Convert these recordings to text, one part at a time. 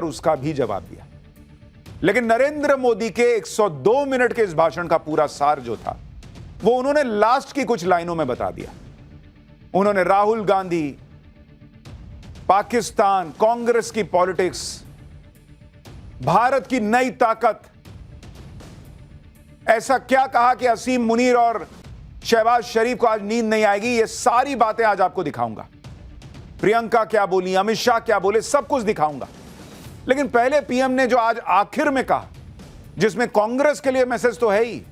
उसका भी जवाब दिया। लेकिन नरेंद्र मोदी के 102 मिनट के इस भाषण का पूरा सार जो था वो उन्होंने लास्ट की कुछ लाइनों में बता दिया। उन्होंने राहुल गांधी, पाकिस्तान, कांग्रेस की पॉलिटिक्स, भारत की नई ताकत, ऐसा क्या कहा कि असीम मुनीर और शहबाज शरीफ को आज नींद नहीं आएगी। ये सारी बातें आज आपको दिखाऊंगा। प्रियंका क्या बोली, अमित शाह क्या बोले, सब कुछ दिखाऊंगा। लेकिन पहले पीएम ने जो आज आखिर में कहा, जिसमें कांग्रेस के लिए मैसेज तो है ही,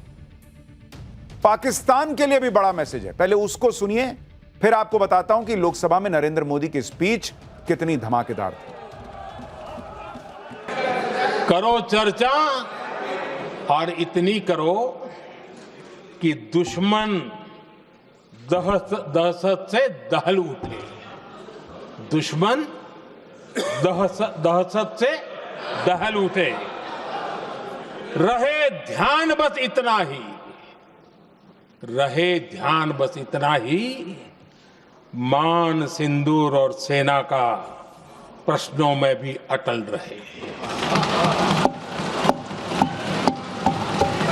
पाकिस्तान के लिए भी बड़ा मैसेज है, पहले उसको सुनिए, फिर आपको बताता हूं कि लोकसभा में नरेंद्र मोदी की स्पीच कितनी धमाकेदार थी। करो चर्चा और इतनी करो कि दुश्मन दहशत से दहल उठे। दुश्मन दहशत से दहल उठे। रहे ध्यान बस इतना ही, रहे ध्यान बस इतना ही, मान, सिंदूर और सेना का प्रश्नों में भी अटल रहे।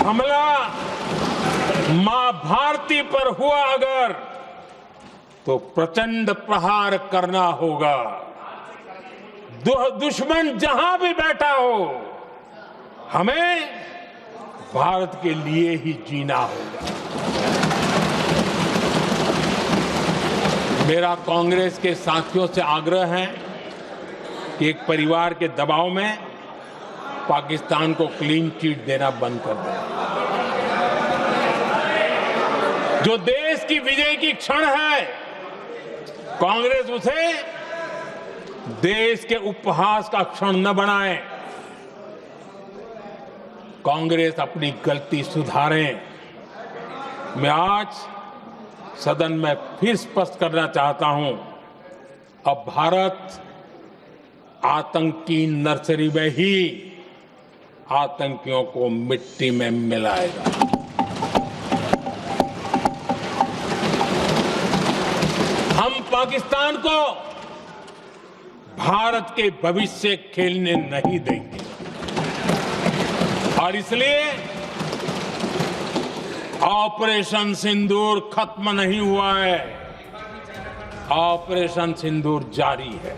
हमला मां भारती पर हुआ अगर, तो प्रचंड प्रहार करना होगा। दुश्मन जहां भी बैठा हो, हमें भारत के लिए ही जीना होगा। मेरा कांग्रेस के साथियों से आग्रह है कि एक परिवार के दबाव में पाकिस्तान को क्लीन चिट देना बंद कर दें। जो देश की विजय की क्षण है, कांग्रेस उसे देश के उपहास का क्षण न बनाए। कांग्रेस अपनी गलती सुधारें। मैं आज सदन में फिर स्पष्ट करना चाहता हूं, अब भारत आतंकी नर्सरी में ही आतंकियों को मिट्टी में मिलाएगा। हम पाकिस्तान को भारत के भविष्य खेलने नहीं देंगे और इसलिए ऑपरेशन सिंदूर खत्म नहीं हुआ है, ऑपरेशन सिंदूर जारी है।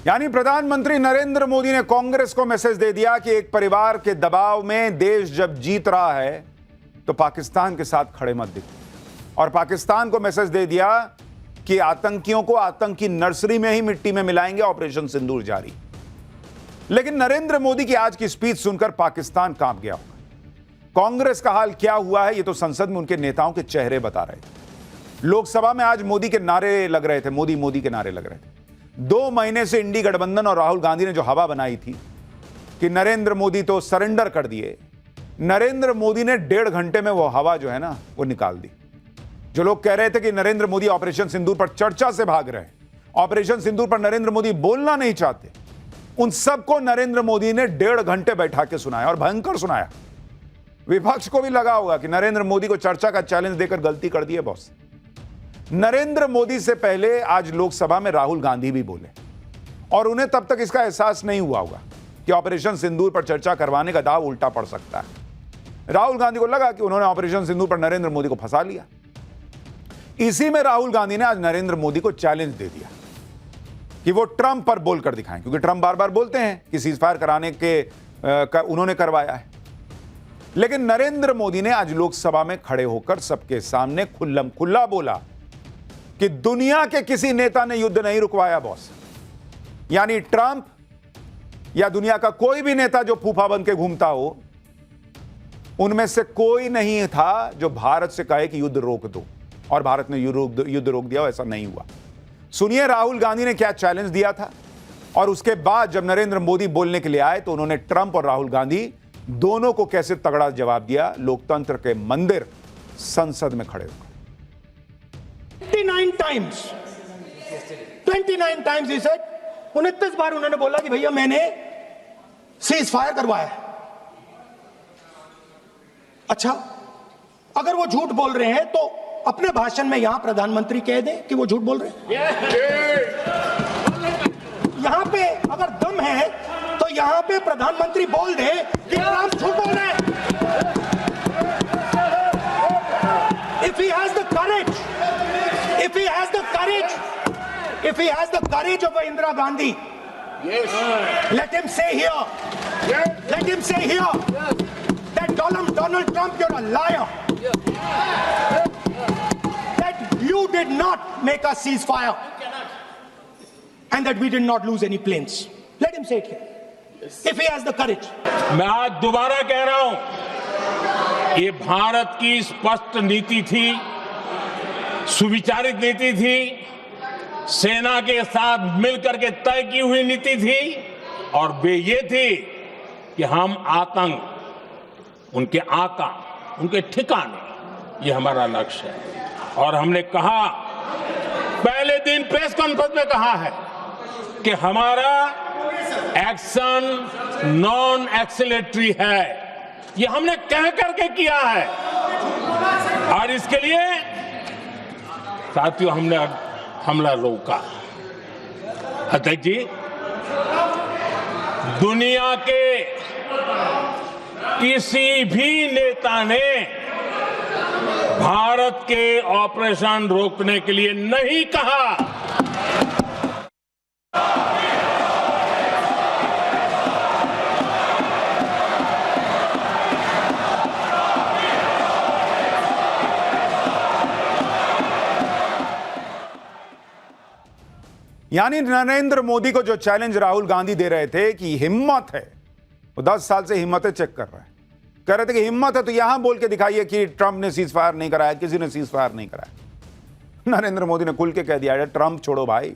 यानी प्रधानमंत्री नरेंद्र मोदी ने कांग्रेस को मैसेज दे दिया कि एक परिवार के दबाव में देश जब जीत रहा है तो पाकिस्तान के साथ खड़े मत दिखो, और पाकिस्तान को मैसेज दे दिया कि आतंकियों को आतंकी नर्सरी में ही मिट्टी में मिलाएंगे, ऑपरेशन सिंदूर जारी। लेकिन नरेंद्र मोदी की आज की स्पीच सुनकर पाकिस्तान कांप गया होगा। कांग्रेस का हाल क्या हुआ है, यह तो संसद में उनके नेताओं के चेहरे बता रहे थे। लोकसभा में आज मोदी के नारे लग रहे थे, मोदी मोदी के नारे लग रहे थे। 2 महीने से इंडी गठबंधन और राहुल गांधी ने जो हवा बनाई थी कि नरेंद्र मोदी तो सरेंडर कर दिए, नरेंद्र मोदी ने 1.5 घंटे में वो हवा जो है ना वो निकाल दी। जो लोग कह रहे थे कि नरेंद्र मोदी ऑपरेशन सिंदूर पर चर्चा से भाग रहे हैं, ऑपरेशन सिंदूर पर नरेंद्र मोदी बोलना नहीं चाहते, उन सबको नरेंद्र मोदी ने 1.5 घंटे बैठा के सुनाया, और भयंकर सुनाया। विपक्ष को भी लगा होगा कि नरेंद्र मोदी को चर्चा का चैलेंज देकर गलती कर दी है बॉस। नरेंद्र मोदी से पहले आज लोकसभा में राहुल गांधी भी बोले, और उन्हें तब तक इसका एहसास नहीं हुआ होगा कि ऑपरेशन सिंदूर पर चर्चा करवाने का दाव उल्टा पड़ सकता है। राहुल गांधी को लगा कि उन्होंने ऑपरेशन सिंदूर पर नरेंद्र मोदी को फंसा लिया। इसी में राहुल गांधी ने आज नरेंद्र मोदी को चैलेंज दे दिया कि वो ट्रंप पर बोलकर दिखाएं, क्योंकि ट्रंप बार बार बोलते हैं कि सीजफायर कराने के उन्होंने करवाया है। लेकिन नरेंद्र मोदी ने आज लोकसभा में खड़े होकर सबके सामने खुल्लम खुल्ला बोला कि दुनिया के किसी नेता ने युद्ध नहीं रुकवाया बॉस। यानी ट्रंप या दुनिया का कोई भी नेता जो फूफा बन के घूमता हो, उनमें से कोई नहीं था जो भारत से कहे कि युद्ध रोक दो, और भारत ने युद्ध रोक दिया, ऐसा नहीं हुआ। सुनिए राहुल गांधी ने क्या चैलेंज दिया था, और उसके बाद जब नरेंद्र मोदी बोलने के लिए आए तो उन्होंने ट्रंप और राहुल गांधी दोनों को कैसे तगड़ा जवाब दिया, लोकतंत्र के मंदिर संसद में खड़े होकर। 29 टाइम्स ही सेड, 29 बार उन्होंने बोला कि भैया मैंने सीज फायर करवाया। अच्छा, अगर वो झूठ बोल रहे हैं तो अपने भाषण में यहां प्रधानमंत्री कह दें कि वो झूठ बोल रहे हैं। यहां पे अगर दम है तो यहां पे प्रधानमंत्री बोल दे कि ट्रंप झूठ बोल रहे हैं। If he has the courage, if he has the courage, if he has the courage of Indira Gandhi, let him say here, let him say here that Donald Trump, you're a liar. That you did not make a ceasefire and that we did not lose any planes. Let him say it here. If he has the courage. मैं आज दोबारा कह रहा हूं, ये भारत की स्पष्ट नीति थी, सुविचारित नीति थी, सेना के साथ मिलकर के तय की हुई नीति थी और वे ये थी कि हम आतंक, उनके आका, उनके ठिकाने, ये हमारा लक्ष्य है। और हमने कहा, पहले दिन प्रेस कॉन्फ्रेंस में कहा है कि हमारा एक्शन नॉन एक्सीलरेटरी है। ये हमने कह करके किया है और इसके लिए साथियों हमने हमला रोका। अध्यक्ष जी, दुनिया के किसी भी नेता ने भारत के ऑपरेशन रोकने के लिए नहीं कहा। यानी नरेंद्र मोदी को जो चैलेंज राहुल गांधी दे रहे थे कि हिम्मत है, वो 10 साल से हिम्मतें चेक कर रहे हैं, कह रहे थे कि हिम्मत है तो यहां बोल के दिखाइए कि ट्रंप ने सीज फायर नहीं कराया, किसी ने सीज फायर नहीं कराया। नरेंद्र मोदी ने खुल के कह दिया, ट्रंप छोड़ो भाई,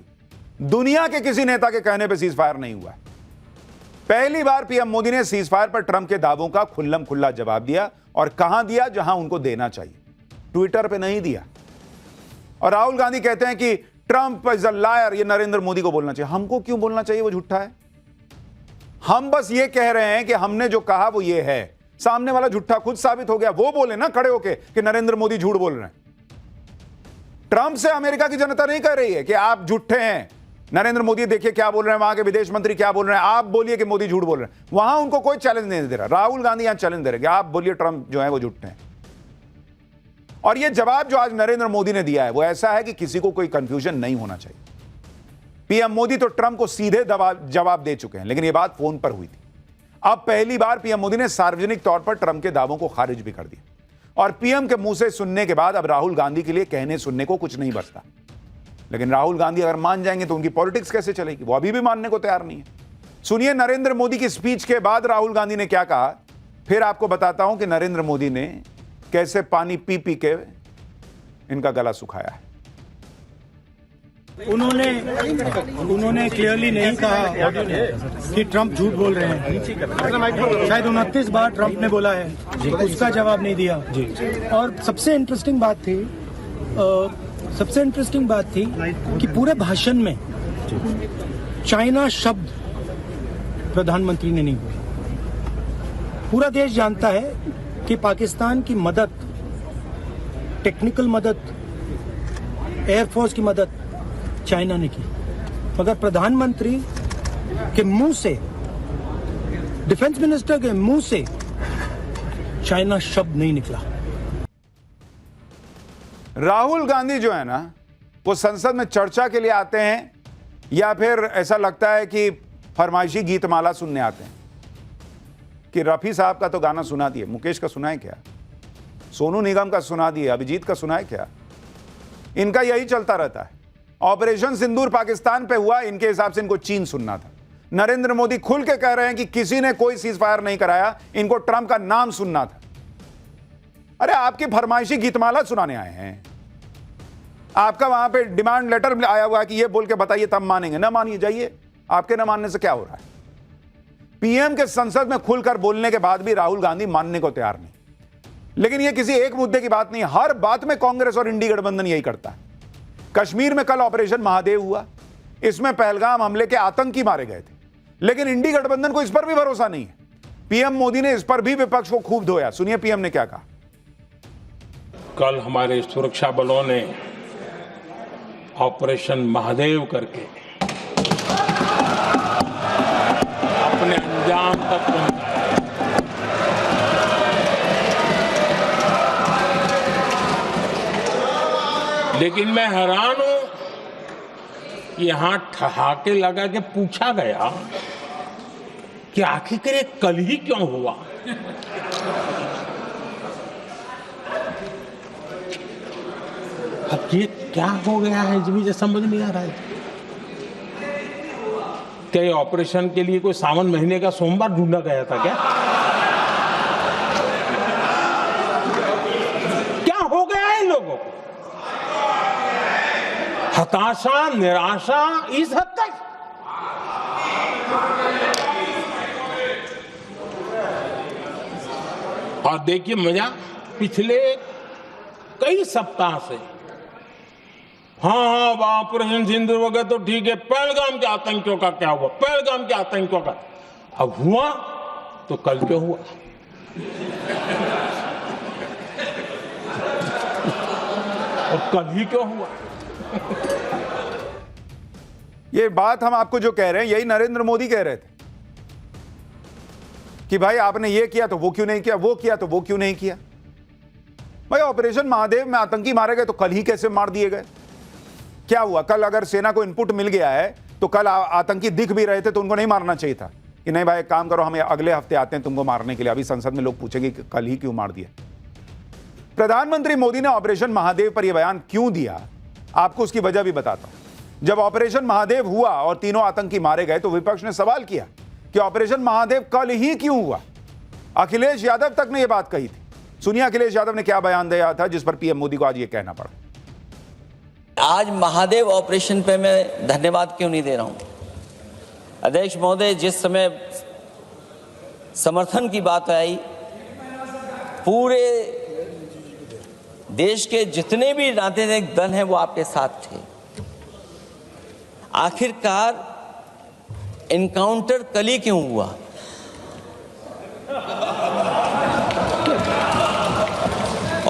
दुनिया के किसी नेता के कहने पर सीज फायर नहीं हुआ। पहली बार पीएम मोदी ने सीज फायर पर ट्रंप के दावों का खुल्लम खुल्ला जवाब दिया और कहां दिया, जहां उनको देना चाहिए, ट्विटर पर नहीं दिया। और राहुल गांधी कहते हैं कि ट्रंप इज अ लायर, ये नरेंद्र मोदी को बोलना चाहिए। हमको क्यों बोलना चाहिए, वो झूठा है? हम बस ये कह रहे हैं कि हमने जो कहा वो ये है, सामने वाला झूठा खुद साबित हो गया। वो बोले ना खड़े होके कि नरेंद्र मोदी झूठ बोल रहे हैं। ट्रंप से अमेरिका की जनता नहीं कह रही है कि आप झूठे हैं, नरेंद्र मोदी देखिए क्या बोल रहे हैं, वहां के विदेश मंत्री क्या बोल रहे हैं, आप बोलिए कि मोदी झूठ बोल रहे हैं। वहां उनको कोई चैलेंज नहीं दे रहा। राहुल गांधी यहां चैलेंज दे रहे हैं, आप बोलिए ट्रंप जो है वो झूठे हैं। और ये जवाब जो आज नरेंद्र मोदी ने दिया है वो ऐसा है कि किसी को कोई कंफ्यूजन नहीं होना चाहिए। पीएम मोदी तो ट्रंप को सीधे जवाब दे चुके हैं, लेकिन ये बात फोन पर हुई थी। अब पहली बार पीएम मोदी ने सार्वजनिक तौर पर ट्रंप के दावों को खारिज भी कर दिया। और पीएम के मुंह से सुनने के बाद अब राहुल गांधी के लिए कहने सुनने को कुछ नहीं बचता। लेकिन राहुल गांधी अगर मान जाएंगे तो उनकी पॉलिटिक्स कैसे चलेगी, वो अभी भी मानने को तैयार नहीं है। सुनिए नरेंद्र मोदी की स्पीच के बाद राहुल गांधी ने क्या कहा, फिर आपको बताता हूं कि नरेंद्र मोदी ने कैसे पानी पी पी के इनका गला सुखाया है। उन्होंने क्लियरली नहीं कहा कि ट्रंप झूठ बोल रहे हैं। शायद 29 बार ट्रंप ने बोला है, उसका जवाब नहीं दिया। और सबसे इंटरेस्टिंग बात थी कि पूरे भाषण में चाइना शब्द प्रधानमंत्री ने नहीं बोला। पूरा देश जानता है कि पाकिस्तान की मदद, टेक्निकल मदद, एयरफोर्स की मदद चाइना ने की, मगर प्रधानमंत्री के मुंह से, डिफेंस मिनिस्टर के मुंह से चाइना शब्द नहीं निकला। राहुल गांधी जो है ना, वो संसद में चर्चा के लिए आते हैं या फिर ऐसा लगता है कि फरमाइशी गीतमाला सुनने आते हैं कि रफी साहब का तो गाना सुना दिए, मुकेश का सुना है क्या, सोनू निगम का सुना दिए, अभिजीत का सुना है क्या? इनका यही चलता रहता है। ऑपरेशन सिंदूर पाकिस्तान पे हुआ, इनके हिसाब से इनको चीन सुनना था। नरेंद्र मोदी खुल के कह रहे हैं कि किसी ने कोई सीज फायर नहीं कराया, इनको ट्रंप का नाम सुनना था। अरे आपकी फरमाइशी गीतमाला सुनाने आए हैं, आपका वहां पे डिमांड लेटर आया हुआ है कि ये बोल के बताइए तब मानेंगे। ना मानिए, जाइए, आपके ना मानने से क्या हो रहा है? पीएम के संसद में खुलकर बोलने के बाद भी राहुल गांधी मानने को तैयार नहीं। लेकिन यह किसी एक मुद्दे की बात नहीं, हर बात में कांग्रेस और इंडी गठबंधन यही करता है। कश्मीर में कल ऑपरेशन महादेव हुआ, इसमें पहलगाम हमले के आतंकी मारे गए थे, लेकिन इंडी गठबंधन को इस पर भी भरोसा नहीं है। पीएम मोदी ने इस पर भी विपक्ष को खूब धोया। सुनिए पीएम ने क्या कहा। कल हमारे सुरक्षा बलों ने ऑपरेशन महादेव करके तक पहुंचाया। लेकिन मैं हैरान हूं कि यहां ठहाके लगा के पूछा गया कि आखिर ये कल ही क्यों हुआ। अब ये क्या हो गया है मुझे समझ नहीं आ रहा है। क्या ये ऑपरेशन के लिए कोई सावन महीने का सोमवार ढूंढा गया था क्या? क्या हो गया है इन लोगों को? हताशा, निराशा इस हद तक। और देखिए मजा, पिछले कई सप्ताह से हाँ ऑपरेशन सिंदूर हो गया तो ठीक है, पहलगाम के आतंकियों का क्या हुआ, पहलगाम के आतंकियों का। अब हुआ तो कल क्यों हुआ? और कल ही क्यों हुआ? ये बात हम आपको जो कह रहे हैं यही नरेंद्र मोदी कह रहे थे कि भाई आपने ये किया तो वो क्यों नहीं किया, वो किया तो वो क्यों नहीं किया। भाई ऑपरेशन महादेव में आतंकी मारे गए तो कल ही कैसे मार दिए गए? क्या हुआ? कल अगर सेना को इनपुट मिल गया है तो कल आतंकी दिख भी रहे थे तो उनको नहीं मारना चाहिए था कि नहीं भाई एक काम करो, हम अगले हफ्ते आते हैं तुमको मारने के लिए। अभी संसद में लोग पूछेंगे कि कल ही क्यों मार दिया। प्रधानमंत्री मोदी ने ऑपरेशन महादेव पर यह बयान क्यों दिया, आपको उसकी वजह भी बताता हूं। जब ऑपरेशन महादेव हुआ और तीनों आतंकी मारे गए तो विपक्ष ने सवाल किया कि ऑपरेशन महादेव कल ही क्यों हुआ। अखिलेश यादव तक ने यह बात कही थी। सुनिए अखिलेश यादव ने क्या बयान दिया था जिस पर पीएम मोदी को आज यह कहना पड़ा। आज महादेव ऑपरेशन पे मैं धन्यवाद क्यों नहीं दे रहा हूं? अध्यक्ष महोदय, जिस समय समर्थन की बात आई, पूरे देश के जितने भी राजनीतिक दल हैं वो आपके साथ थे। आखिरकार इनकाउंटर कल ही क्यों हुआ?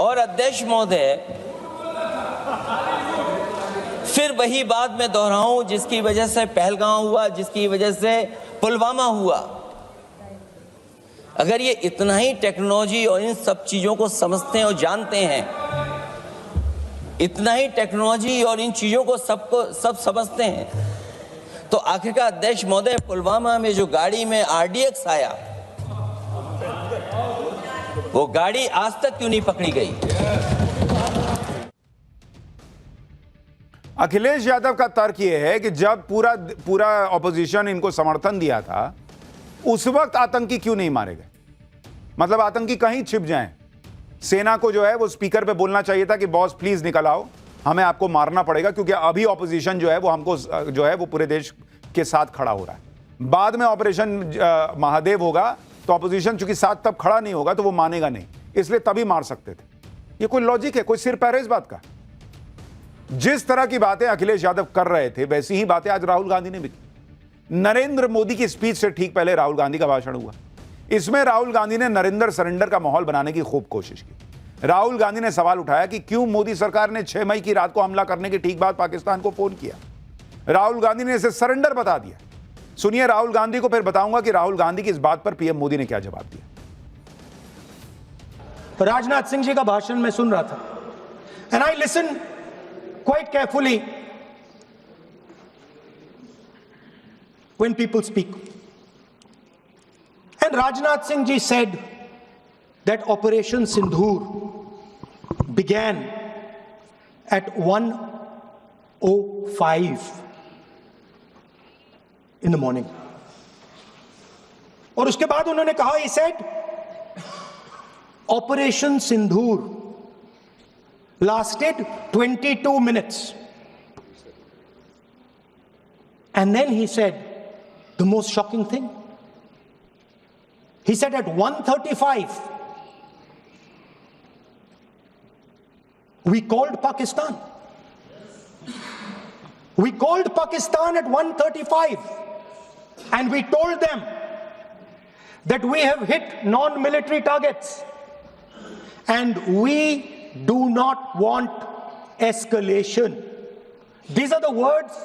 और अध्यक्ष महोदय, फिर वही बात मैं दोहराऊं जिसकी वजह से पहलगाम हुआ, जिसकी वजह से पुलवामा हुआ। अगर ये इतना ही टेक्नोलॉजी और इन सब चीजों को समझते हैं और जानते हैं, इतना ही टेक्नोलॉजी और इन चीजों को सब समझते हैं, तो आखिरकार अध्यक्ष महोदय पुलवामा में जो गाड़ी में RDX आया, वो गाड़ी आज तक क्यों नहीं पकड़ी गई? अखिलेश यादव का तर्क यह है कि जब पूरा ऑपोजिशन इनको समर्थन दिया था उस वक्त आतंकी क्यों नहीं मारे गए। मतलब आतंकी कहीं छिप जाएं, सेना को जो है वो स्पीकर पे बोलना चाहिए था कि बॉस प्लीज निकल आओ, हमें आपको मारना पड़ेगा क्योंकि अभी ऑपोजिशन जो है वो हमको जो है वो पूरे देश के साथ खड़ा हो रहा है। बाद में ऑपरेशन महादेव होगा तो ऑपोजिशन चूंकि साथ तब खड़ा नहीं होगा तो वो मानेगा नहीं, इसलिए तभी मार सकते थे। ये कोई लॉजिक है? कोई सिर पैर है इस बात का? जिस तरह की बातें अखिलेश यादव कर रहे थे वैसी ही बातें आज राहुल गांधी ने भी की। नरेंद्र मोदी की स्पीच से ठीक पहले राहुल गांधी का भाषण हुआ। इसमें राहुल गांधी ने नरेंद्र सरेंडर का माहौल बनाने की खूब कोशिश की। राहुल गांधी ने सवाल उठाया कि क्यों मोदी सरकार ने 6 मई की रात को हमला करने के ठीक बाद पाकिस्तान को फोन किया। राहुल गांधी ने इसे सरेंडर बता दिया। सुनिए राहुल गांधी को, फिर बताऊंगा कि राहुल गांधी की इस बात पर पीएम मोदी ने क्या जवाब दिया। राजनाथ सिंह जी का भाषण मैं सुन रहा था, and I listen quite carefully when people speak. And Rajnath Singh ji said that Operation Sindhur began at 1:05 in the morning. और उसके बाद उन्होंने कहा, he said Operation Sindhur lasted 22 minutes. And then he said the most shocking thing. He said at 1:35 we called Pakistan. We called Pakistan at 1:35 and we told them that we have hit non-military targets and we do not want escalation. These are the words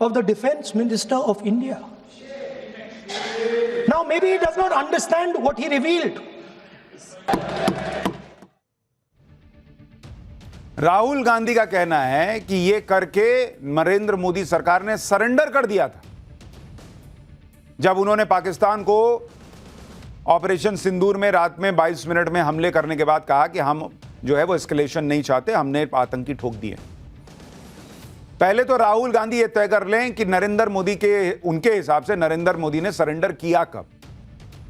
of the Defense Minister of India. Now Now maybe he does not understand what he revealed. Rahul Gandhi का कहना है कि ये करके नरेंद्र मोदी सरकार ने surrender कर दिया था जब उन्होंने पाकिस्तान को ऑपरेशन सिंदूर में रात में 22 मिनट में हमले करने के बाद कहा कि हम जो है वो एस्केलेशन नहीं चाहते, हमने आतंकी ठोक दिए। पहले तो राहुल गांधी ये तय कर लें कि नरेंद्र मोदी के उनके हिसाब से नरेंद्र मोदी ने सरेंडर किया कब?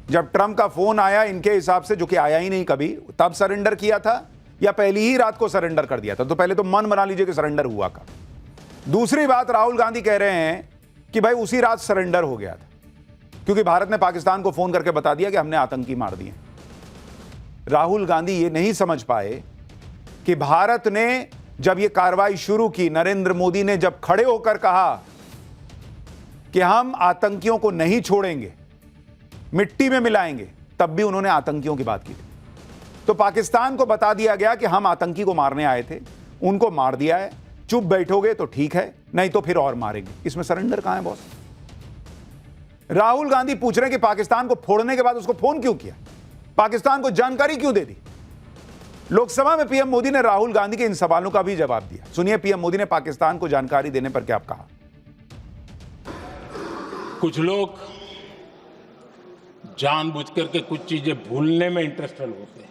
जब ट्रंप का फोन आया इनके हिसाब से, जो कि आया ही नहीं कभी, तब सरेंडर किया था या पहली ही रात को सरेंडर कर दिया था? तो पहले तो मन बना लीजिए कि सरेंडर हुआ कब। दूसरी बात, राहुल गांधी कह रहे हैं कि भाई उसी रात सरेंडर हो गया था क्योंकि भारत ने पाकिस्तान को फोन करके बता दिया कि हमने आतंकी मार दिए। राहुल गांधी ये नहीं समझ पाए कि भारत ने जब ये कार्रवाई शुरू की, नरेंद्र मोदी ने जब खड़े होकर कहा कि हम आतंकियों को नहीं छोड़ेंगे, मिट्टी में मिलाएंगे, तब भी उन्होंने आतंकियों की बात की थी। तो पाकिस्तान को बता दिया गया कि हम आतंकी को मारने आए थे, उनको मार दिया है, चुप बैठोगे तो ठीक है, नहीं तो फिर और मारेंगे। इसमें सरेंडर कहां है बॉस? राहुल गांधी पूछ रहे हैं कि पाकिस्तान को फोड़ने के बाद उसको फोन क्यों किया, पाकिस्तान को जानकारी क्यों दे दी? लोकसभा में पीएम मोदी ने राहुल गांधी के इन सवालों का भी जवाब दिया। सुनिए पीएम मोदी ने पाकिस्तान को जानकारी देने पर क्या कहा। कुछ लोग जानबूझकर के कुछ चीजें भूलने में इंटरेस्टेड होते हैं।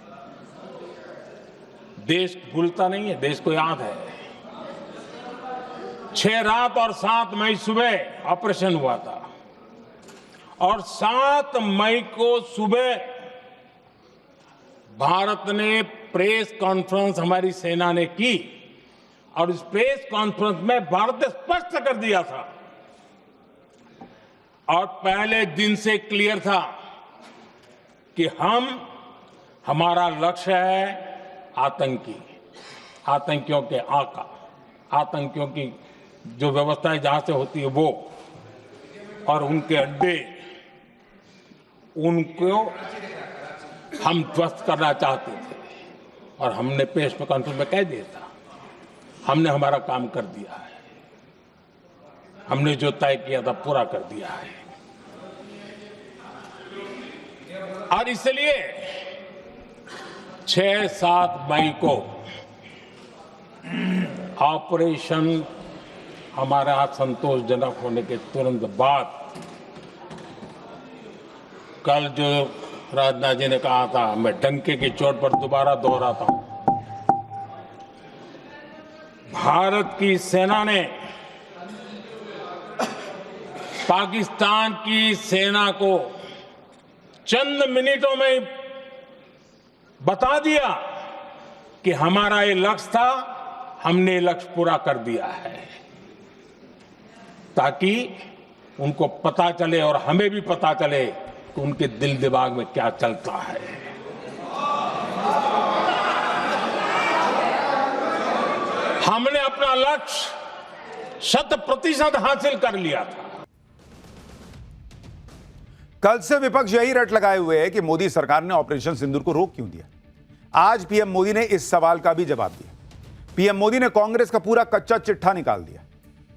देश भूलता नहीं है, देश को याद है। 6 रात और 7 मई सुबह ऑपरेशन हुआ था और 7 मई को सुबह भारत ने प्रेस कॉन्फ्रेंस हमारी सेना ने की और इस प्रेस कॉन्फ्रेंस में भारत ने स्पष्ट कर दिया था और पहले दिन से क्लियर था कि हमारा लक्ष्य है आतंकी, आतंकियों के आका, आतंकियों की जो व्यवस्थाएं जहां से होती है वो, और उनके अड्डे, उनको हम ध्वस्त करना चाहते थे और हमने प्रेस कॉन्फ्रेंस में कह दिया था, हमने हमारा काम कर दिया है, हमने जो तय किया था पूरा कर दिया है। और इसलिए 6-7 मई को ऑपरेशन हमारा संतोषजनक होने के तुरंत बाद कल जो राजनाथ जी ने कहा था, मैं डंके की चोट पर दोबारा दोहराता हूं, भारत की सेना ने पाकिस्तान की सेना को चंद मिनटों में बता दिया कि हमारा ये लक्ष्य था, हमने लक्ष्य पूरा कर दिया है, ताकि उनको पता चले और हमें भी पता चले कि उनके दिल दिमाग में क्या चलता है। हमने अपना लक्ष्य 100% हासिल कर लिया था। कल से विपक्ष यही रट लगाए हुए है कि मोदी सरकार ने ऑपरेशन सिंदूर को रोक क्यों दिया। आज पीएम मोदी ने इस सवाल का भी जवाब दिया। पीएम मोदी ने कांग्रेस का पूरा कच्चा चिट्ठा निकाल दिया।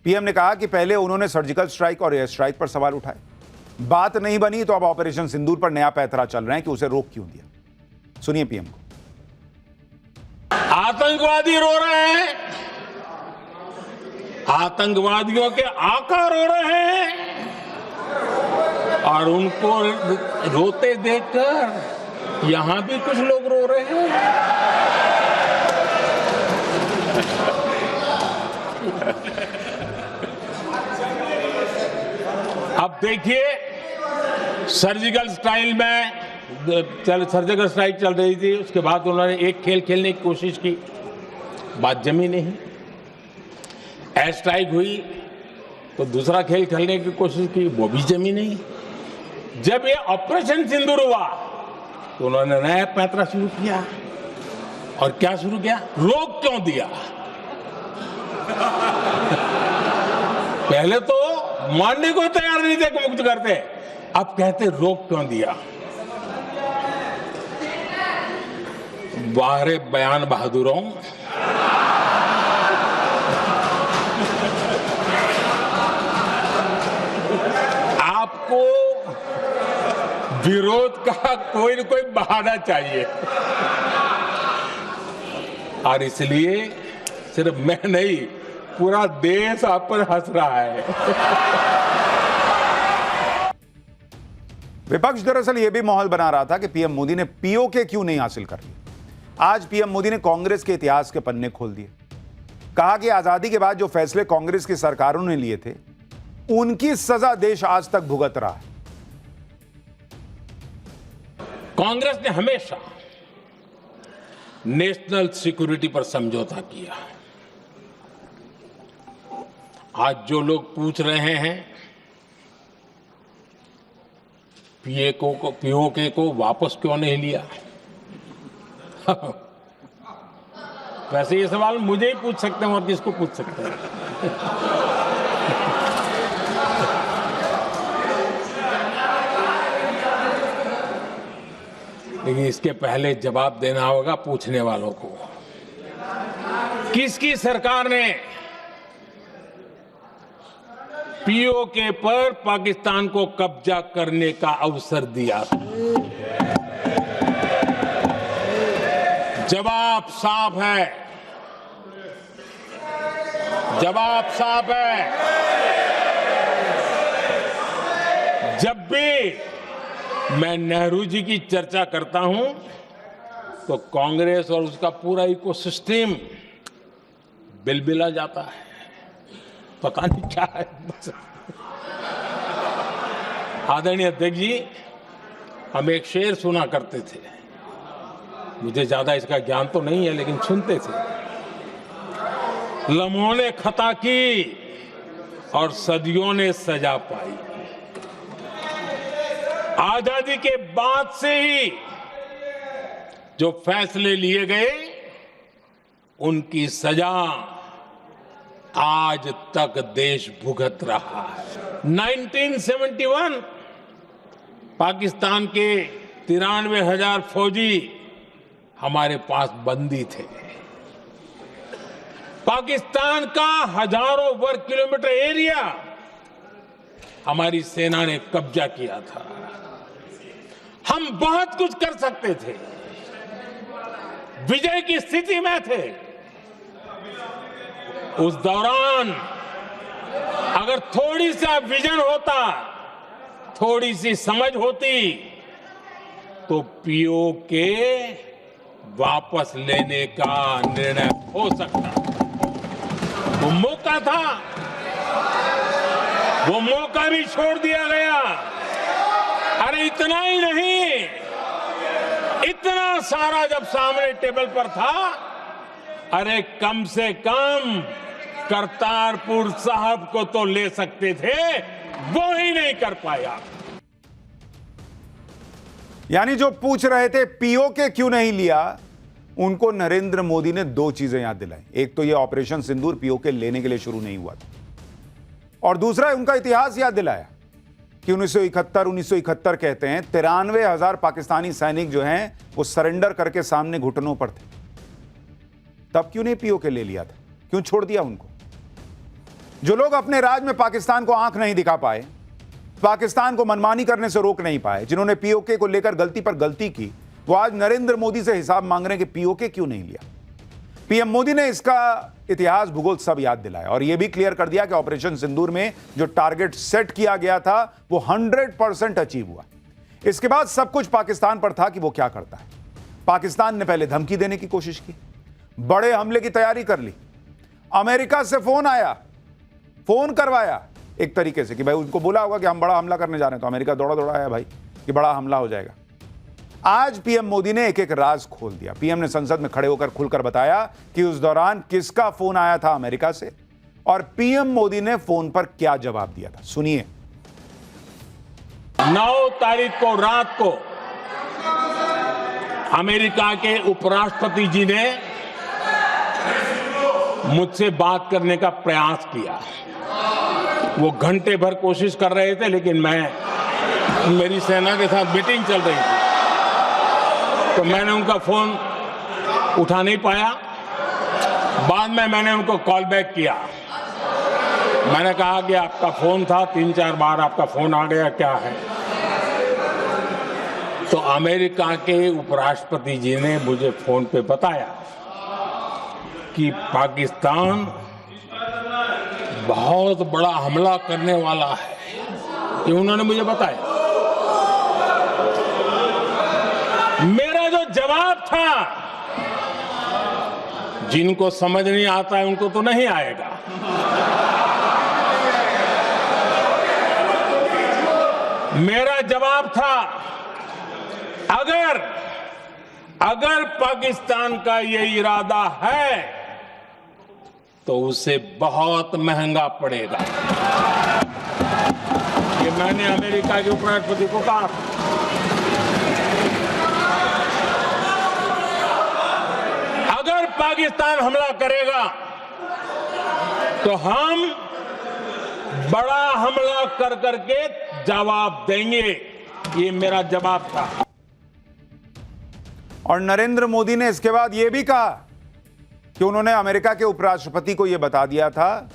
पीएम ने कहा कि पहले उन्होंने सर्जिकल स्ट्राइक और एयर स्ट्राइक पर सवाल उठाए, बात नहीं बनी तो अब ऑपरेशन सिंदूर पर नया पैंतरा चल रहे हैं कि उसे रोक क्यों दिया। सुनिए पीएम को। आतंकवादी रो रहे हैं, आतंकवादियों के आका रो रहे हैं और उनको रोते देखकर यहां भी कुछ लोग रो रहे हैं। अब देखिए, सर्जिकल स्ट्राइक चल रही थी, उसके बाद उन्होंने एक खेल खेलने की कोशिश की, बात जमी नहीं। एयर स्ट्राइक हुई तो दूसरा खेल खेलने की कोशिश की, वो भी जमी नहीं। जब ये ऑपरेशन सिंदूर हुआ तो उन्होंने नया पैंतरा शुरू किया। और क्या शुरू किया? रोक क्यों दिया? पहले तो मानने को तैयार नहीं थे कि मुक्त करते, अब कहते रोक क्यों दिया। वाह रे बयान बहादुरों, विरोध का कोई न कोई बहाना चाहिए। और इसलिए सिर्फ मैं नहीं, पूरा देश आप पर हंस रहा है। विपक्ष दरअसल यह भी माहौल बना रहा था कि पीएम मोदी ने पीओके क्यों नहीं हासिल कर लिया। आज पीएम मोदी ने कांग्रेस के इतिहास के पन्ने खोल दिए। कहा कि आजादी के बाद जो फैसले कांग्रेस की सरकारों ने लिए थे, उनकी सजा देश आज तक भुगत रहा है। कांग्रेस ने हमेशा नेशनल सिक्योरिटी पर समझौता किया। आज जो लोग पूछ रहे हैं पीओके को वापस क्यों नहीं लिया, वैसे ये सवाल मुझे ही पूछ सकते हैं और किसको पूछ सकते हैं। लेकिन इसके पहले जवाब देना होगा पूछने वालों को। किसकी सरकार ने पीओके पर पाकिस्तान को कब्जा करने का अवसर दिया? जवाब साफ है, जवाब साफ है। जब भी मैं नेहरू जी की चर्चा करता हूं तो कांग्रेस और उसका पूरा इकोसिस्टम बिलबिला जाता है, पता नहीं क्या है। आदरणीय अध्यक्ष जी, हम एक शेर सुना करते थे, मुझे ज्यादा इसका ज्ञान तो नहीं है लेकिन सुनते थे। लम्हों ने खता की और सदियों ने सजा पाई। आजादी के बाद से ही जो फैसले लिए गए, उनकी सजा आज तक देश भुगत रहा है। 1971 पाकिस्तान के 93,000 फौजी हमारे पास बंदी थे। पाकिस्तान का हजारों वर्ग किलोमीटर एरिया हमारी सेना ने कब्जा किया था। हम बहुत कुछ कर सकते थे, विजय की स्थिति में थे। उस दौरान अगर थोड़ी सा विजन होता, थोड़ी सी समझ होती, तो पीओके वापस लेने का निर्णय हो सकता। वो मौका था, वो मौका भी छोड़ दिया गया। अरे इतना ही नहीं, इतना सारा जब सामने टेबल पर था, अरे कम से कम करतारपुर साहब को तो ले सकते थे, वो ही नहीं कर पाया। यानी जो पूछ रहे थे पीओके क्यों नहीं लिया, उनको नरेंद्र मोदी ने दो चीजें याद दिलाई। एक तो ये ऑपरेशन सिंदूर पीओके लेने के लिए शुरू नहीं हुआ था, और दूसरा उनका इतिहास याद दिलाया कि 1971 कहते हैं 93,000 पाकिस्तानी सैनिक जो हैं वो सरेंडर करके सामने घुटनों पर थे। तब क्यों नहीं पीओके ले लिया था, क्यों छोड़ दिया उनको? जो लोग अपने राज में पाकिस्तान को आंख नहीं दिखा पाए, पाकिस्तान को मनमानी करने से रोक नहीं पाए, जिन्होंने पीओके को लेकर गलती पर गलती की, वो आज नरेंद्र मोदी से हिसाब मांग रहे हैं कि पीओके क्यों नहीं लिया। पीएम मोदी ने इसका इतिहास भूगोल सब याद दिलाया और यह भी क्लियर कर दिया कि ऑपरेशन सिंदूर में जो टारगेट सेट किया गया था वो 100% अचीव हुआ। इसके बाद सब कुछ पाकिस्तान पर था कि वो क्या करता है। पाकिस्तान ने पहले धमकी देने की कोशिश की, बड़े हमले की तैयारी कर ली, अमेरिका से फोन आया, फोन करवाया एक तरीके से कि भाई उनको बोला होगा कि हम बड़ा हमला करने जा रहे हैं, तो अमेरिका दौड़ा दौड़ा आया भाई कि बड़ा हमला हो जाएगा। आज पीएम मोदी ने एक एक राज खोल दिया। पीएम ने संसद में खड़े होकर खुलकर बताया कि उस दौरान किसका फोन आया था अमेरिका से और पीएम मोदी ने फोन पर क्या जवाब दिया था। सुनिए। 9 तारीख को रात को अमेरिका के उपराष्ट्रपति जी ने मुझसे बात करने का प्रयास किया। वो घंटे भर कोशिश कर रहे थे, लेकिन मेरी सेना के साथ मीटिंग चल रही थी, तो मैंने उनका फोन उठा नहीं पाया। बाद में मैंने उनको कॉल बैक किया। मैंने कहा कि आपका फोन था, 3-4 बार आपका फोन आ गया, क्या है? तो अमेरिका के उपराष्ट्रपति जी ने मुझे फोन पे बताया कि पाकिस्तान बहुत बड़ा हमला करने वाला है, ये उन्होंने मुझे बताया। मेरा जो जवाब था, जिनको समझ नहीं आता है उनको तो नहीं आएगा, मेरा जवाब था अगर पाकिस्तान का ये इरादा है तो उसे बहुत महंगा पड़ेगा। ये मैंने अमेरिका के उपराष्ट्रपति को कहा। अगर पाकिस्तान हमला करेगा तो हम बड़ा हमला कर करके जवाब देंगे, ये मेरा जवाब था। और नरेंद्र मोदी ने इसके बाद यह भी कहा कि उन्होंने अमेरिका के उपराष्ट्रपति को यह बता दिया था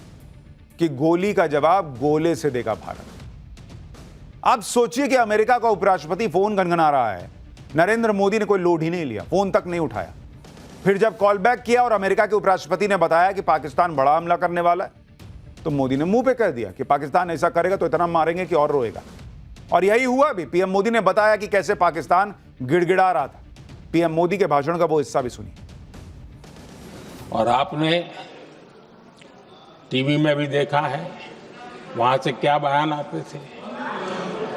कि गोली का जवाब गोले से देगा भारत। आप सोचिए कि अमेरिका का उपराष्ट्रपति फोन गनगना रहा है, नरेंद्र मोदी ने कोई लोड ही नहीं लिया, फोन तक नहीं उठाया। फिर जब कॉल बैक किया और अमेरिका के उपराष्ट्रपति ने बताया कि पाकिस्तान बड़ा हमला करने वाला है, तो मोदी ने मुंह पे कह दिया कि पाकिस्तान ऐसा करेगा तो इतना मारेंगे कि और रोएगा। और यही हुआ भी। पीएम मोदी ने बताया कि कैसे पाकिस्तान गिड़गिड़ा रहा था। पीएम मोदी के भाषण का वो हिस्सा भी सुनिए। और आपने टीवी में भी देखा है, वहां से क्या बयान आते थे।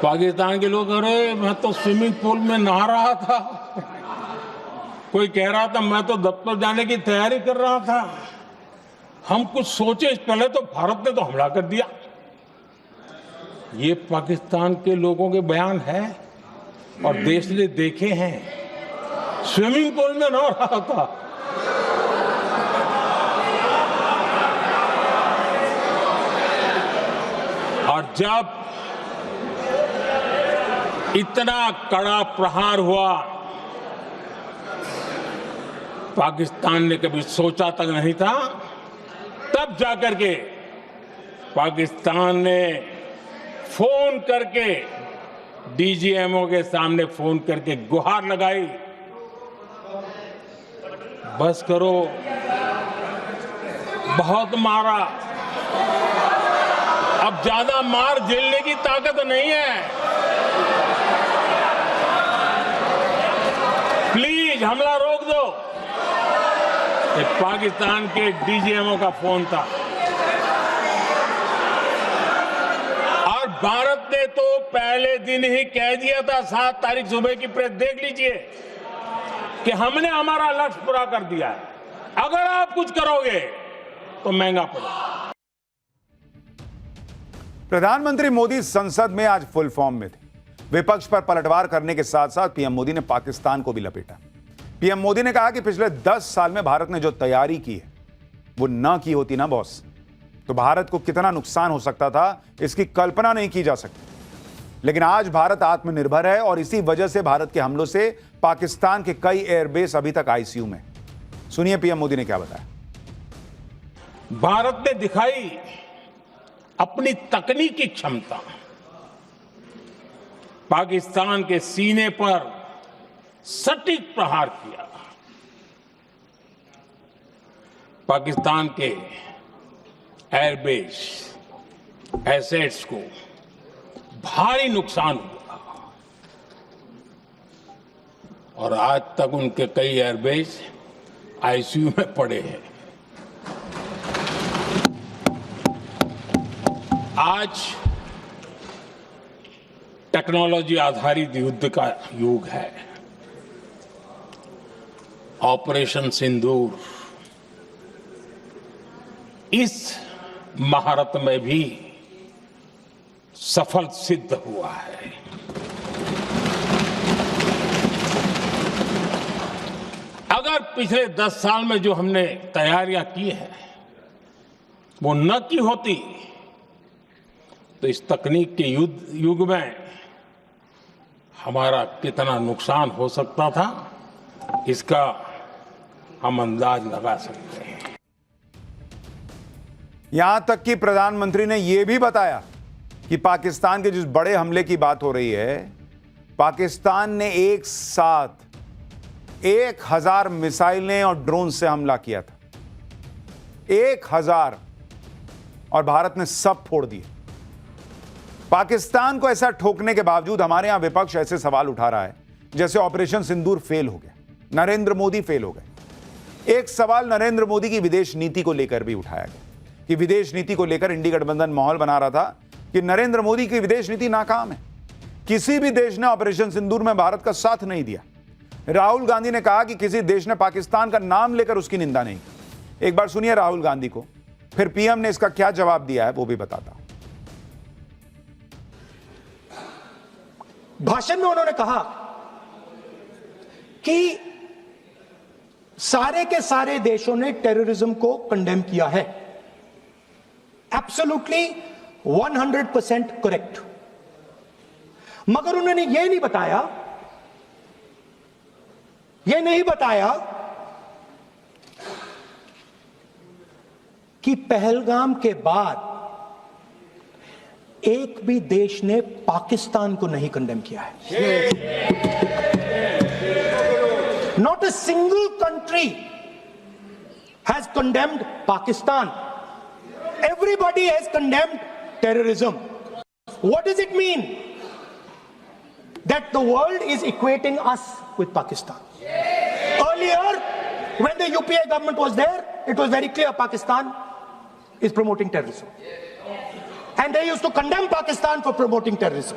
पाकिस्तान के लोग, अरे मैं तो स्विमिंग पूल में नहा रहा था, कोई कह रहा था मैं तो दफ्तर जाने की तैयारी कर रहा था। हम कुछ सोचे पहले तो भारत ने तो हमला कर दिया। ये पाकिस्तान के लोगों के बयान है और देश ने देखे हैं। स्विमिंग पूल में नहा रहा था। और जब इतना कड़ा प्रहार हुआ, पाकिस्तान ने कभी सोचा तक नहीं था, तब जाकर के पाकिस्तान ने फोन करके डीजीएमओ के सामने फोन करके गुहार लगाई, बस करो, बहुत मारा, अब ज्यादा मार झेलने की ताकत नहीं है, प्लीज हमला रोक दो। ये पाकिस्तान के डीजीएमओ का फोन था। और भारत ने तो पहले दिन ही कह दिया था, 7 तारीख सुबह की प्रेस देख लीजिए, कि हमने हमारा लक्ष्य पूरा कर दिया है, अगर आप कुछ करोगे तो महंगा पड़ेगा। प्रधानमंत्री मोदी संसद में आज फुल फॉर्म में थे। विपक्ष पर पलटवार करने के साथ साथ पीएम मोदी ने पाकिस्तान को भी लपेटा। पीएम मोदी ने कहा कि पिछले 10 साल में भारत ने जो तैयारी की है वो ना की होती ना बॉस, तो भारत को कितना नुकसान हो सकता था इसकी कल्पना नहीं की जा सकती। लेकिन आज भारत आत्मनिर्भर है और इसी वजह से भारत के हमलों से पाकिस्तान के कई एयरबेस अभी तक आईसीयू में। सुनिए पीएम मोदी ने क्या बताया। भारत ने दिखाई अपनी तकनीकी क्षमता, पाकिस्तान के सीने पर सटीक प्रहार किया। पाकिस्तान के एयरबेस एसेट्स को भारी नुकसान हुआ और आज तक उनके कई एयरबेस आईसीयू में पड़े हैं। आज टेक्नोलॉजी आधारित युद्ध का युग है। ऑपरेशन सिंदूर इस महारत में भी सफल सिद्ध हुआ है। अगर पिछले 10 साल में जो हमने तैयारियां की है वो न की होती तो इस तकनीक के युग में हमारा कितना नुकसान हो सकता था, इसका हम अंदाज लगा सकते हैं। यहां तक कि प्रधानमंत्री ने यह भी बताया कि पाकिस्तान के जिस बड़े हमले की बात हो रही है पाकिस्तान ने एक साथ 1000 मिसाइलें और ड्रोन से हमला किया था। 1000, और भारत ने सब फोड़ दिए। पाकिस्तान को ऐसा ठोकने के बावजूद हमारे यहां विपक्ष ऐसे सवाल उठा रहा है जैसे ऑपरेशन सिंदूर फेल हो गया, नरेंद्र मोदी फेल हो गए। एक सवाल नरेंद्र मोदी की विदेश नीति को लेकर भी उठाया गया कि विदेश नीति को लेकर इंडी गठबंधन माहौल बना रहा था कि नरेंद्र मोदी की विदेश नीति नाकाम है। किसी भी देश ने ऑपरेशन सिंदूर में भारत का साथ नहीं दिया। राहुल गांधी ने कहा कि किसी देश ने पाकिस्तान का नाम लेकर उसकी निंदा नहीं की। एक बार सुनिए राहुल गांधी को, फिर पीएम ने इसका क्या जवाब दिया है वो भी बताता हूं। भाषण में उन्होंने कहा कि सारे के सारे देशों ने टेररिज्म को कंडेम किया है। Absolutely 100% correct. मगर उन्होंने यह नहीं बताया कि पहलगाम के बाद एक भी देश ने पाकिस्तान को नहीं कंडेम किया है। Not a single country has condemned Pakistan. Everybody has condemned terrorism. What does it mean? That the world is equating us with Pakistan. Earlier, when the UPA government was there, it was very clear Pakistan is promoting terrorism. And they used to condemn Pakistan for promoting terrorism.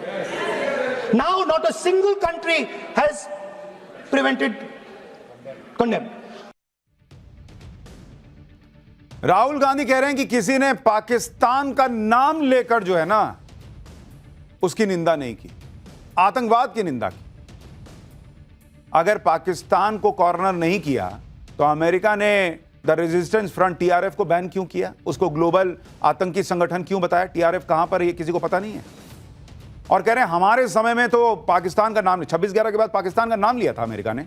Now, not a single country has prevented, condemned. Rahul Gandhi कह रहे हैं कि किसी ने पाकिस्तान का नाम लेकर जो है ना उसकी निंदा नहीं की, आतंकवाद की निंदा की। अगर पाकिस्तान को कॉर्नर नहीं किया तो अमेरिका ने द रेजिस्टेंस फ्रंट टीआरएफ को बैन क्यों किया, उसको ग्लोबल आतंकी संगठन क्यों बताया? टीआरएफ कहां पर है ये किसी को पता नहीं है। और कह रहे हैं हमारे समय में तो पाकिस्तान का नाम, 26/11 के बाद पाकिस्तान का नाम लिया था अमेरिका ने।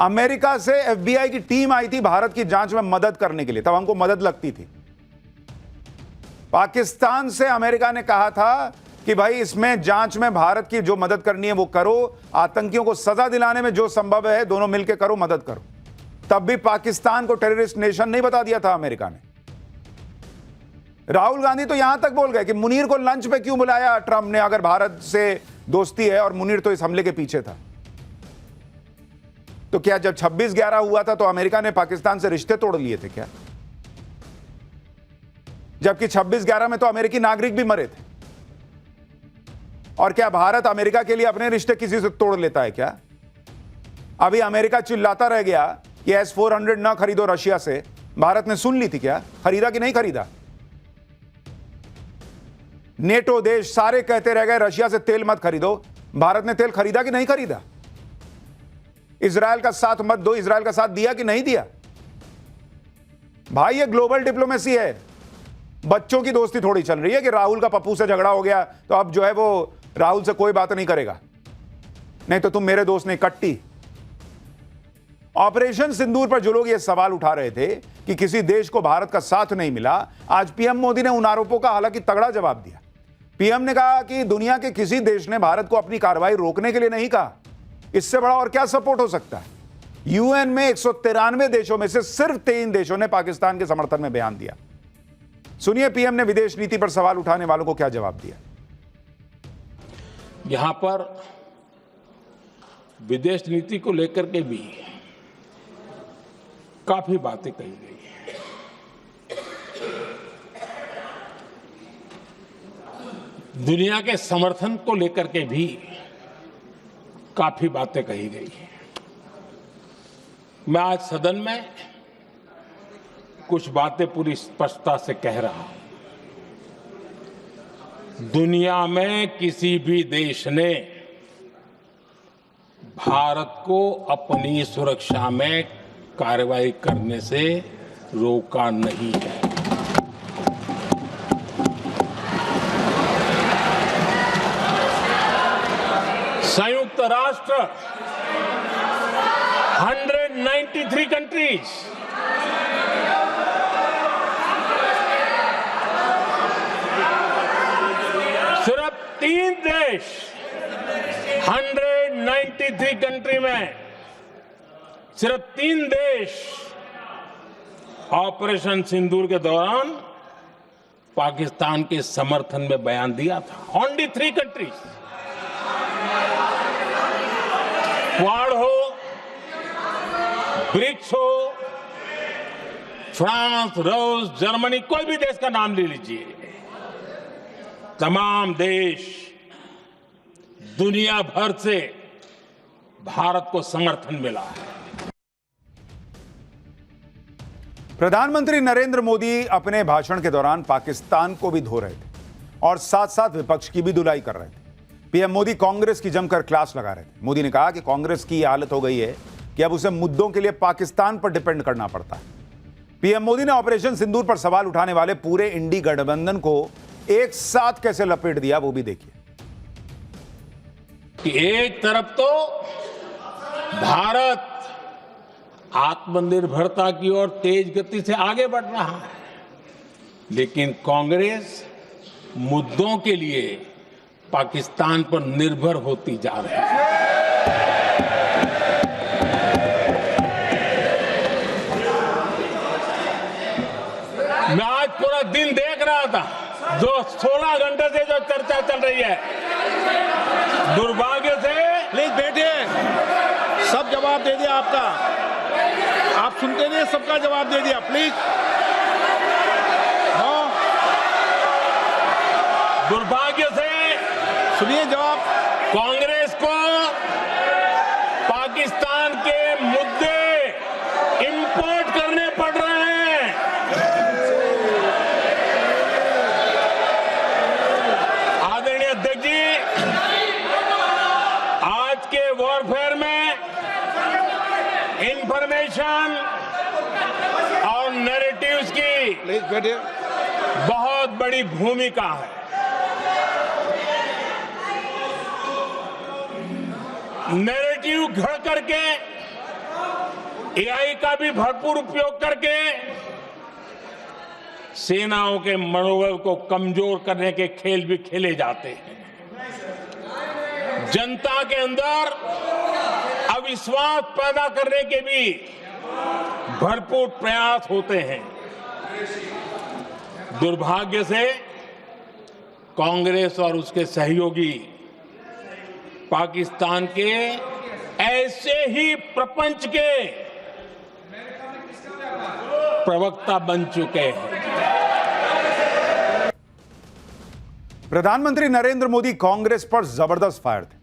अमेरिका से एफबीआई की टीम आई थी भारत की जांच में मदद करने के लिए, तब हमको मदद लगती थी। पाकिस्तान से अमेरिका ने कहा था कि भाई इसमें जांच में भारत की जो मदद करनी है वो करो, आतंकियों को सजा दिलाने में जो संभव है दोनों मिलकर करो, मदद करो। तब भी पाकिस्तान को टेररिस्ट नेशन नहीं बता दिया था अमेरिका ने। राहुल गांधी तो यहां तक बोल गए कि मुनीर को लंच पे क्यों बुलाया ट्रंप ने, अगर भारत से दोस्ती है और मुनीर तो इस हमले के पीछे था। तो क्या जब 26/11 हुआ था तो अमेरिका ने पाकिस्तान से रिश्ते तोड़ लिए थे क्या? जबकि 26/11 में तो अमेरिकी नागरिक भी मरे थे। और क्या भारत अमेरिका के लिए अपने रिश्ते किसी से तोड़ लेता है क्या? अभी अमेरिका चिल्लाता रह गया कि S-400 ना खरीदो रशिया से, भारत ने सुन ली थी क्या? खरीदा कि नहीं खरीदा? नेटो देश सारे कहते रह गए रशिया से तेल मत खरीदो, भारत ने तेल खरीदा कि नहीं खरीदा? इजराइल का साथ मत दो, इजराइल का साथ दिया कि नहीं दिया? भाई ये ग्लोबल डिप्लोमेसी है। बच्चों की दोस्ती थोड़ी चल रही है कि राहुल का पप्पू से झगड़ा हो गया तो अब जो है वो राहुल से कोई बात नहीं करेगा, नहीं तो तुम मेरे दोस्त नहीं, कट्टी। ऑपरेशन सिंदूर पर जो लोग ये सवाल उठा रहे थे कि किसी देश को भारत का साथ नहीं मिला, आज पीएम मोदी ने उन आरोपों का हालांकि तगड़ा जवाब दिया। पीएम ने कहा कि दुनिया के किसी देश ने भारत को अपनी कार्रवाई रोकने के लिए नहीं कहा। इससे बड़ा और क्या सपोर्ट हो सकता है? यूएन में 193 देशों में से सिर्फ 3 देशों ने पाकिस्तान के समर्थन में बयान दिया। सुनिए पीएम ने विदेश नीति पर सवाल उठाने वालों को क्या जवाब दिया। यहां पर विदेश नीति को लेकर के भी काफी बातें कही गई हैं। दुनिया के समर्थन को लेकर के भी काफी बातें कही गई हैं। मैं आज सदन में कुछ बातें पूरी स्पष्टता से कह रहा हूं। दुनिया में किसी भी देश ने भारत को अपनी सुरक्षा में कार्रवाई करने से रोका नहीं है। संयुक्त राष्ट्र 193 कंट्रीज सिर्फ 3 देश 193 कंट्री में सिर्फ 3 देश ऑपरेशन सिंदूर के दौरान पाकिस्तान के समर्थन में बयान दिया था। Only 3 countries. क्वाड हो, ब्रिक्स हो, फ्रांस, रूस, जर्मनी, कोई भी देश का नाम ले लीजिए, तमाम देश दुनिया भर से भारत को समर्थन मिला है। प्रधानमंत्री नरेंद्र मोदी अपने भाषण के दौरान पाकिस्तान को भी धो रहे थे और साथ साथ विपक्ष की भी धुलाई कर रहे थे। पीएम मोदी कांग्रेस की जमकर क्लास लगा रहे थे। मोदी ने कहा कि कांग्रेस की हालत हो गई है कि अब उसे मुद्दों के लिए पाकिस्तान पर डिपेंड करना पड़ता है। पीएम मोदी ने ऑपरेशन सिंदूर पर सवाल उठाने वाले पूरे इंडी गठबंधन को एक साथ कैसे लपेट दिया, वो भी देखिए। कि एक तरफ तो भारत आत्मनिर्भरता की ओर तेज गति से आगे बढ़ रहा है, लेकिन कांग्रेस मुद्दों के लिए पाकिस्तान पर निर्भर होती जा रही है। मैं आज पूरा दिन देख रहा था, जो 16 घंटे से जो चर्चा चल रही है, दुर्भाग्य से। प्लीज बैठिए, सब जवाब दे दिया आपका, आप सुनते नहीं, सबका जवाब दे दिया, प्लीज। हाँ, दुर्भाग्य से सुनिए जवाब। कांग्रेस को पाकिस्तान के मुद्दे इंपोर्ट करने पड़ रहे हैं। आदरणीय अध्यक्ष जी, आज के वॉरफेयर में इंफॉर्मेशन और नैरेटिव्स की प्लीज बैठिए। बहुत बड़ी भूमिका है। नैरेटिव घड़ करके, एआई का भी भरपूर उपयोग करके सेनाओं के मनोबल को कमजोर करने के खेल भी खेले जाते हैं। जनता के अंदर अविश्वास पैदा करने के भी भरपूर प्रयास होते हैं। दुर्भाग्य से कांग्रेस और उसके सहयोगी पाकिस्तान के ऐसे ही प्रपंच के प्रवक्ता बन चुके हैं। प्रधानमंत्री नरेंद्र मोदी कांग्रेस पर जबरदस्त फायर थे।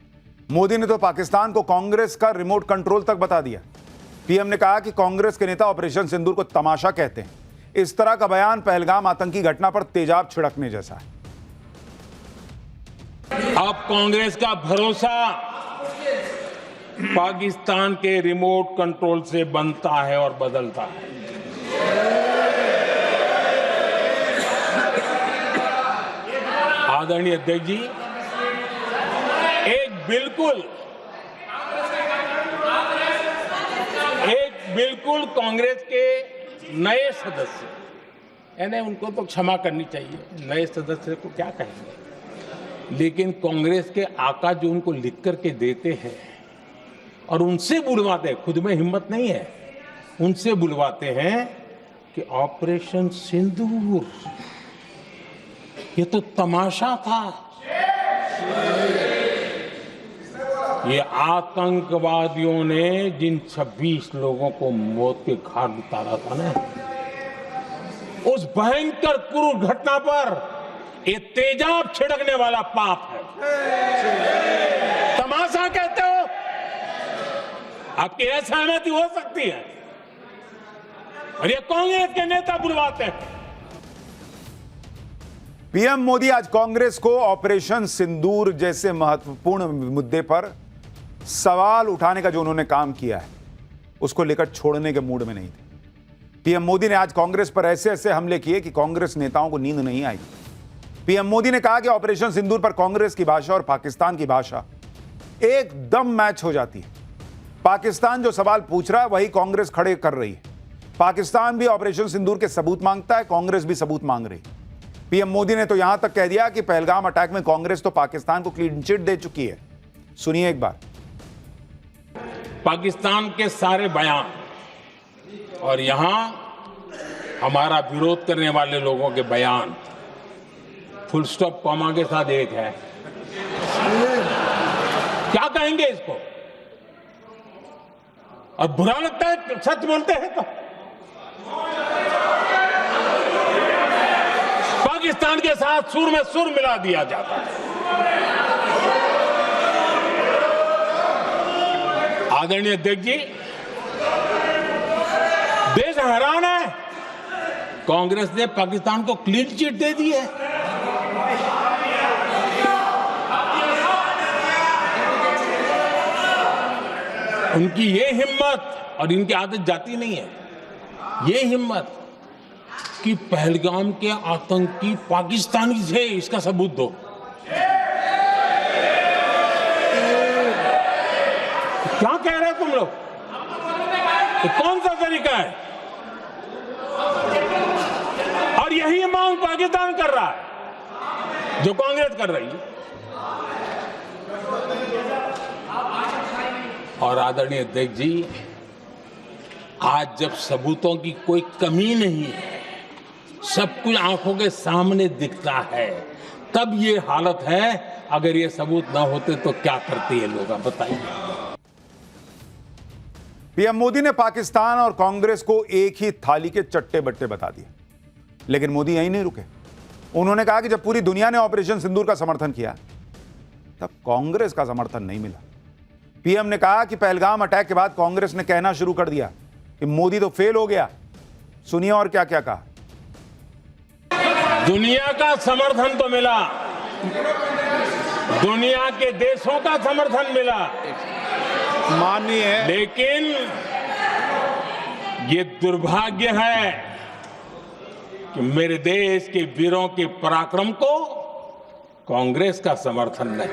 मोदी ने तो पाकिस्तान को कांग्रेस का रिमोट कंट्रोल तक बता दिया। पीएम ने कहा कि कांग्रेस के नेता ऑपरेशन सिंदूर को तमाशा कहते हैं। इस तरह का बयान पहलगाम आतंकी घटना पर तेजाब छिड़कने जैसा है। अब कांग्रेस का भरोसा पाकिस्तान के रिमोट कंट्रोल से बनता है और बदलता है। आदरणीय अध्यक्ष जी, एक बिल्कुल कांग्रेस के नए सदस्य, यानी उनको तो क्षमा करनी चाहिए, नए सदस्य को क्या कहेंगे, लेकिन कांग्रेस के आका जो उनको लिख करके देते हैं और उनसे बुलवाते हैं, खुद में हिम्मत नहीं है, उनसे बुलवाते हैं कि ऑपरेशन सिंदूर ये तो तमाशा था, ये आतंकवादियों ने जिन 26 लोगों को मौत के घाट उतारा था ना, उस भयंकर क्रूर घटना पर ये तेजाब छिड़कने वाला पाप है। तमाशा कहते हो? आपकी असहमति हो सकती है, और ये कांग्रेस के नेता बुलवाते हैं। पीएम मोदी आज कांग्रेस को ऑपरेशन सिंदूर जैसे महत्वपूर्ण मुद्दे पर सवाल उठाने का जो उन्होंने काम किया है, उसको लेकर छोड़ने के मूड में नहीं थे। पीएम मोदी ने आज कांग्रेस पर ऐसे ऐसे हमले किए कि कांग्रेस नेताओं को नींद नहीं आई। पीएम मोदी ने कहा कि ऑपरेशन सिंदूर पर कांग्रेस की भाषा और पाकिस्तान की भाषा एकदम मैच हो जाती है। पाकिस्तान जो सवाल पूछ रहा है वही कांग्रेस खड़े कर रही है। पाकिस्तान भी ऑपरेशन सिंदूर के सबूत मांगता है, कांग्रेस भी सबूत मांग रही है। पीएम मोदी ने तो यहां तक कह दिया कि पहलगाम अटैक में कांग्रेस तो पाकिस्तान को क्लीन चिट दे चुकी है। सुनिए एक बार। पाकिस्तान के सारे बयान और यहां हमारा विरोध करने वाले लोगों के बयान फुल स्टॉप कॉमा के साथ एक है। क्या कहेंगे इसको? और बुरा लगता है सच बोलते हैं तो। पाकिस्तान के साथ सुर में सुर मिला दिया जाता है। आदरणीय अध्यक्ष जी, देश हैरान है। कांग्रेस ने पाकिस्तान को क्लीन चिट दे दी है। उनकी ये हिम्मत, और इनकी आदत जाती नहीं है, ये हिम्मत कि पहलगाम के आतंकी पाकिस्तानी थे, इसका सबूत दो। क्या कह रहे हो तुम लोग? तो कौन सा तरीका है? और यही मांग पाकिस्तान कर रहा है जो कांग्रेस कर रही है। और आदरणीय अध्यक्ष जी, आज जब सबूतों की कोई कमी नहीं है, सब कुछ आंखों के सामने दिखता है, तब ये हालत है। अगर ये सबूत ना होते तो क्या करते ये लोग, आप बताइए। पीएम मोदी ने पाकिस्तान और कांग्रेस को एक ही थाली के चट्टे बट्टे बता दिए, लेकिन मोदी यहीं नहीं रुके। उन्होंने कहा कि जब पूरी दुनिया ने ऑपरेशन सिंदूर का समर्थन किया, तब कांग्रेस का समर्थन नहीं मिला। पीएम ने कहा कि पहलगाम अटैक के बाद कांग्रेस ने कहना शुरू कर दिया कि मोदी तो फेल हो गया। सुनिए और क्या क्या कहा। दुनिया का समर्थन तो मिला, दुनिया के देशों का समर्थन मिला, माननीय, लेकिन ये दुर्भाग्य है कि मेरे देश के वीरों के पराक्रम को कांग्रेस का समर्थन नहीं।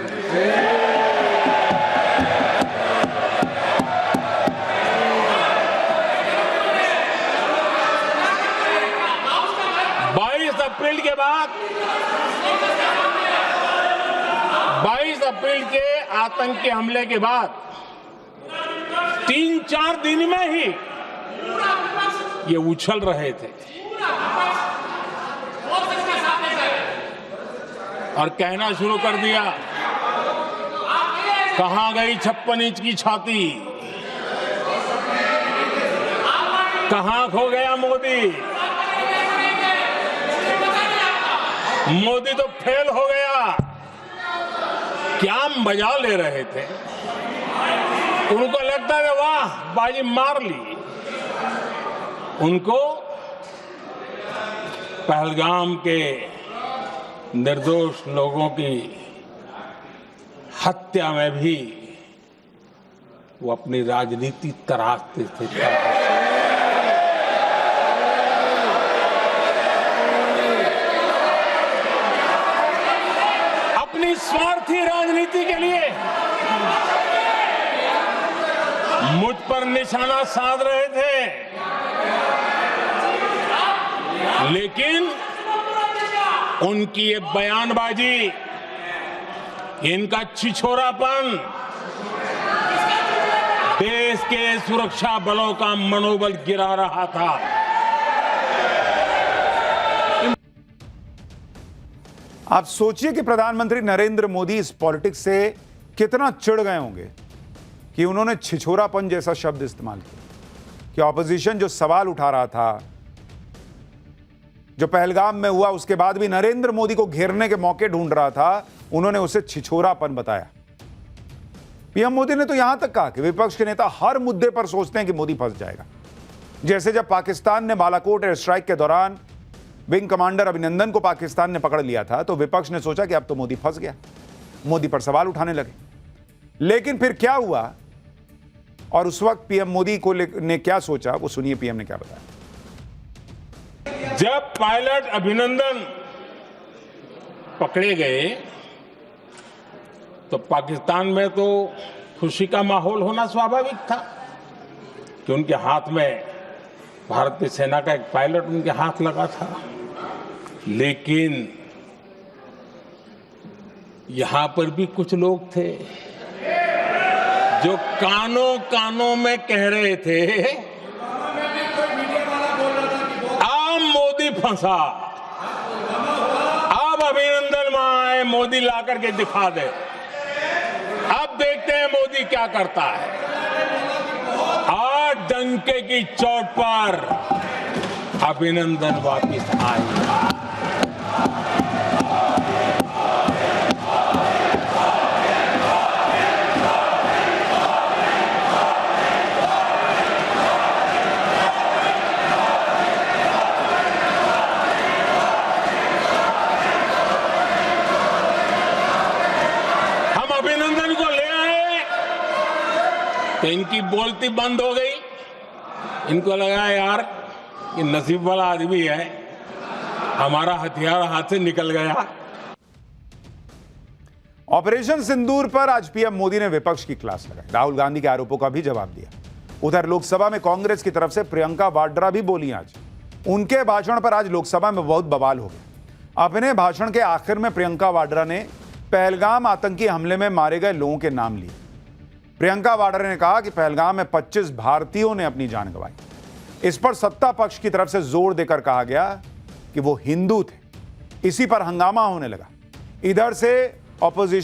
22 अप्रैल के आतंकी हमले के बाद 3-4 दिन में ही ये उछल रहे थे और कहना शुरू कर दिया, कहां गई 56 इंच की छाती, कहां खो गया मोदी, मोदी तो फेल हो गया। क्या मजा ले रहे थे, उनको लगता है वाह बाजी मार ली। उनको पहलगाम के निर्दोष लोगों की हत्या में भी वो अपनी राजनीति तराशते थे। अपनी स्वार्थी राजनीति के लिए मुझ पर निशाना साध रहे थे, लेकिन उनकी ये बयानबाजी, इनका छिछोरापन देश के सुरक्षा बलों का मनोबल गिरा रहा था। आप सोचिए कि प्रधानमंत्री नरेंद्र मोदी इस पॉलिटिक्स से कितना चिढ़ गए होंगे कि उन्होंने छिछोरापन जैसा शब्द इस्तेमाल किया, कि ऑपोजिशन जो सवाल उठा रहा था, जो पहलगाम में हुआ, उसके बाद भी नरेंद्र मोदी को घेरने के मौके ढूंढ रहा था, उन्होंने उसे छिछोरापन बताया। पीएम मोदी ने तो यहां तक कहा कि विपक्ष के नेता हर मुद्दे पर सोचते हैं कि मोदी फंस जाएगा। जैसे जब पाकिस्तान ने बालाकोट एयर स्ट्राइक के दौरान विंग कमांडर अभिनंदन को पाकिस्तान ने पकड़ लिया था, तो विपक्ष ने सोचा कि अब तो मोदी फंस गया, मोदी पर सवाल उठाने लगे। लेकिन फिर क्या हुआ और उस वक्त पीएम मोदी को ने क्या सोचा, वो सुनिए पीएम ने क्या बताया। जब पायलट अभिनंदन पकड़े गए तो पाकिस्तान में तो खुशी का माहौल होना स्वाभाविक था कि उनके हाथ में भारतीय सेना का एक पायलट उनके हाथ लगा था। लेकिन यहां पर भी कुछ लोग थे जो कानों कानों में कह रहे थे अब मोदी फंसा, अब अभिनंदन वहां आए, मोदी ला करके दिखा दे। अब देखते हैं मोदी क्या करता है। आज डंके की चोट पर अभिनंदन वापिस आए। अभिनंदन को ले आए तो इनकी बोलती बंद हो गई। इनको लगा यार कि नसीब वाला आदमी है, हमारा हथियार हाथ से निकल गया। ऑपरेशन सिंदूर पर आज पीएम मोदी ने विपक्ष की क्लास लगाई, राहुल गांधी के आरोपों का भी जवाब दिया। उधर लोकसभा में कांग्रेस की तरफ से प्रियंका वाड्रा भी बोली। आज उनके भाषण पर आज लोकसभा में बहुत बवाल हो गया। अपने भाषण के आखिर में प्रियंका वाड्रा ने पहलगाम आतंकी हमले में मारे गए लोगों के नाम लिए। प्रियंका वाड्रा ने कहा कि पहलगाम में 25 भारतीयों ने अपनी जान गंवाई। इस पर सत्ता पक्ष की तरफ से जोर देकर कहा गया कि वो हिंदू थे। इसी पर हंगामा होने लगा। इधर से ऑपोजिशन